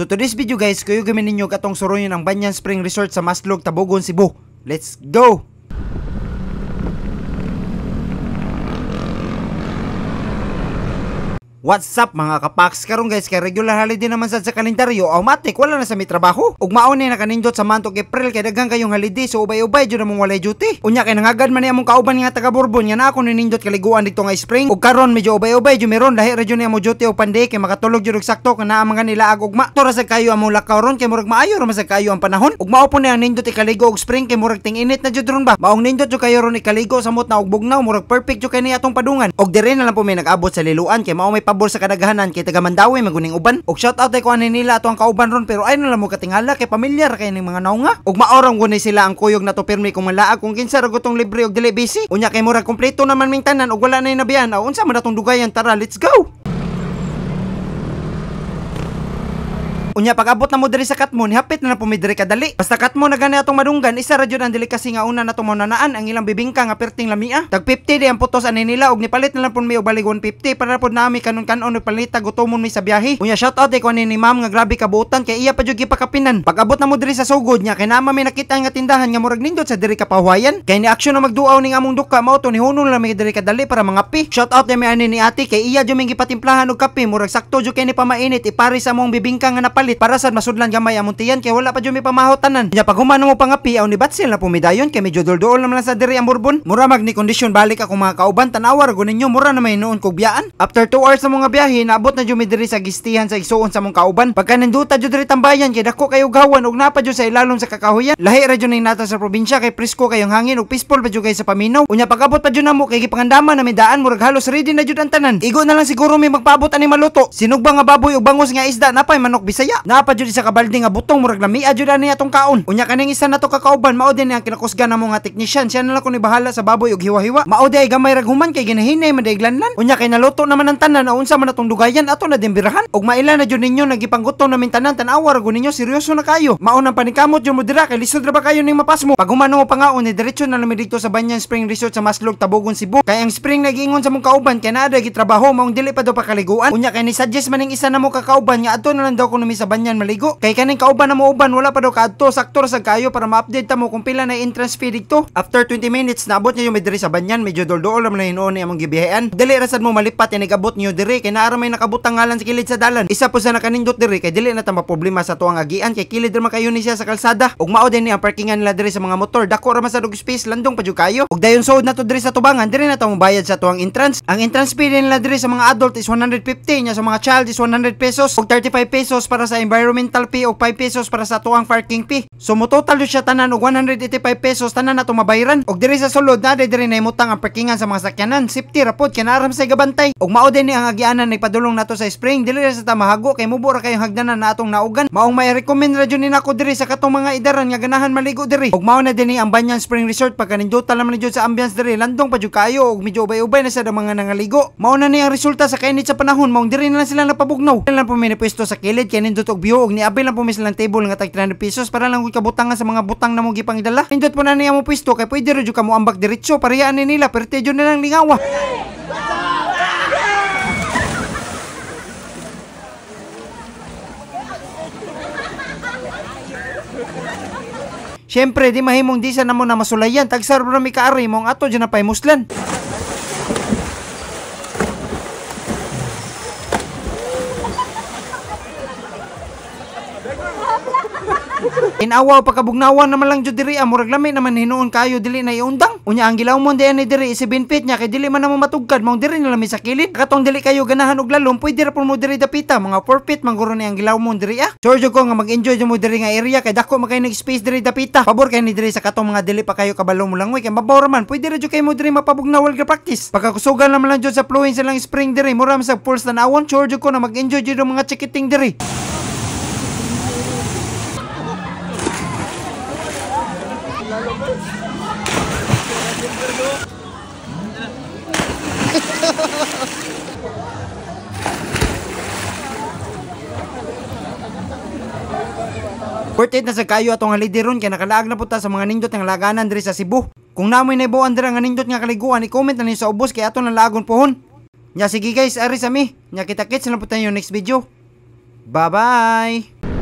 So to this video guys, kayo gamin ninyo katong suruyon ang Banyan Spring Resort sa Maslog, Tabogon, Cebu. Let's go! What's up mga kapaks? Karon guys, kay regular holiday naman sa kalendaryo, automatic wala na sa may trabaho. Ug maon ni nakanindot sa month of April kay daghang kayong holiday, so ubay-ubay jud namong walay duty. Unya kay nangagad man ni among kauban nga taga Bourbon nga na ako ninindot kaliguan dito nga spring. Ug karon medyo ubay-ubay jud meron lahi ra jud ni among duty og panday kay makatulog jud og sakto kana mga nilaag ugma. Tora sa kayo among lakaw ron kay murag maayo ra man sa kayo ang panahon. Ug mao po ni ang nindot ikaligo og spring kay murag ting-init na jud ron ba. Maong nindot jud kayo ron ikaligo samot na og bugnaw, murag perfect jud kay ni atong padungan. Ug dire na lang po may nag-abot sa liluan kay mao may pabor sa kadaghanan kay taga Mandawi maguning uban. Og shout out kay kuan nila ato ang kauban ron pero ay na lang mo katingala kay pamilyar kay ning mga naunga. Og maorang gunay sila ang kuyog na to pirmi kung malaag kung kinsa ra gutong libre og dili busy. Unya kay murag kompleto naman ming tanan og wala na nabiyan. Unsa man atong dugayan, tara let's go. Unya pag-abot na mo diri sa Katmon, hapit na po mi diri kadali. Basta Katmon na gani atong madunggan, isa ra jud ang dili kasi nga una na to nanaan ang ilang bibingka nga perting lamia. Tag 50 di ang putos ani nila og nipalit na lang pud mi og balig 150 para pud nami kanon-kanon og palita gutomon mi sa biyahe. Unya shout out ko ni ma'am nga grabe kabuotan kay iya pa jud gipakapinan. Pag-abot na mo diri sa sugod nya kay nama may nakita nga tindahan nga murag nindot sa diri kapahuayan. Kay ni aksyon na magduaw ning among duka mao to ni hunong lang mi diri kadali para mangapi. Shout out mi ani ni ate kay iya jud mi gipatimplahan og kape murag sakto jud kay ni pamainit ipari sa among bibingka nga para sad masudlan gamay among tiyan kay wala pa jud mi pamahotanan. Nya pag humano mo pangapi aw ni batsil na pumidayon kay medyo dol-dol naman sa diri ang Bourbon. Mura mag ni kondisyon balik ako mga kauban tanawar gunin nyo mura na may noon kog biyaan. After 2 hours sa mga biyahe naabot na jud mi diri sa gistihan sa igsuon sa mong kauban. Pagka ninduta jud diri tambayan kay dako kayo gawan og napa jud sa ilalom sa kakahuyan. Lahi ra jud ning nata sa probinsya kay presko kayong hangin og peaceful pa jud kay sa paminaw. Unya pag-abot pa jud namo kay gipangandaman na may daan murag halos ready na jud ang tanan. Igo na lang siguro mi magpaabot ani maluto. Sinugba nga baboy og bangus nga isda napay manok Bisaya. Napa jud sa kabalde nga butong murag lamia jud ani atong kaon. Unya kaning isa na to kakauban mao din ang kinakusgan namo nga technician. Siya na lang kun ibahala sa baboy og hiwa-hiwa. Mao di ay gamay ra human kay ginahinay man day glanlan. Unya kay naluto naman ang tanan unsa man atong dugayan ato na dimbirahan. Og maila na jud ninyo nagipanggutom namin tanan tan-awar gun ninyo seryoso na kayo. Mao nang panikamot jud mo dira kay lisod ra ba kayo ning mapas mo. Pag humano mo pangaon ni diretso na lami dito sa Banyan Spring Resort sa Maslog, Tabogon, Cebu. Kay ang spring nagiingon sa mong kauban kay naa gitrabaho maong dili pa daw pakaliguan. Unya kay ni suggest man ning isa na mo kakauban nga adto na lang daw kuno mi sa Banyan maligo. Kay kaning kauban na mo uban wala pa daw kaadto sakto ra sa kayo para ma-update ta mo kung pila na entrance fee dito. After 20 minutes naabot niyo yung diri sa Banyan, medyo dol-dol man hinuon ni among gibihean. Dili ra sad mo malipat ni nagabot niyo diri kay naa ra may nakabutang ngalan sa kilid sa dalan. Isa po sa nakanindot diri kay dili na ta maproblema sa tuang agian kay kilid ra man kayo ni siya sa kalsada. Ug mao din ni ang parkingan nila diri sa mga motor. Dako ra man sa dog space landong pa jud kayo. Ug dayon sod na to diri sa tubangan, diri na ta mo bayad sa tuang entrance. Ang entrance fee nila diri sa mga adult is 150 nya sa mga child is 100 pesos ug 35 pesos para sa environmental fee ug 5 pesos para sa tuang parking fee. So mo total siya tanan og 185 pesos tanan nato mabayaran. Og diri sa sulod na diri na imutang ang parkingan sa mga sakyanan. Safety rapod kay naram sa gabantay. Og mao din ni ang agianan nagpadulong nato sa spring dili ra sa ta mahago kay mubo ra kayong hagdanan na atong naugan. Maong may recommend ra jud ni nako diri sa katong mga idaran nga ganahan maligo diri. Og mao na din ni ang Banyan Spring Resort pagkaninduta naman jud sa ambiance diri landong pa jud kayo og medyo ubay-ubay na sa mga nangaligo. Mao na ni ang resulta sa kainit sa panahon maong diri na lang sila napabugnaw. Dili lang po may pwesto sa kilid kay nindot og view og niabay lang po may silang table nga tag 300 pesos para lang kabutangan sa mga butang na mong gipangidala. Nindot po na niya mo pwesto kay pwede ra jud ka mo ambak diretso parehaan ni nila pero jud na lang lingawa. Siyempre di mahimong di sa namo na masulayan tagsar ra mi kaari mong ato dyan na pay muslan. Inawaw pagkabugnawan naman lang jud diri murag lami naman hinuon kayo dili na iundang. Unya ang gilaw mo diyan ni diri 7 feet nya kay dili man namo matugkad mong diri na lami sa kilid. Katong dili kayo ganahan og lalom pwede ra pud mo diri dapita mga 4 feet man guro ni ang gilaw mo diri George ko nga mag-enjoy mo diri nga area kay dako man kay nag space diri dapita. Pabor kay ni diri sa katong mga dili pa kayo kabalo mo langoy kay mabaw man pwede ra jud kay mo diri mapabugnaw ga practice. Pagkakusugan naman lang jud sa flowing silang spring diri mura sa pulse na nawon George ko na mag-enjoy jud mga chikiting diri. Worth it na sa kayo atong holiday ron kay nakalaag na puta sa mga nindot nga laganan diri sa Cebu. Kung namoy naibuan dira nga nindot nga kaliguan, i-comment na niyo sa ubos kay ato nang lagon pohon. Nya sige guys, ari sa mi. Nya kita-kits na puta yung next video. Bye-bye!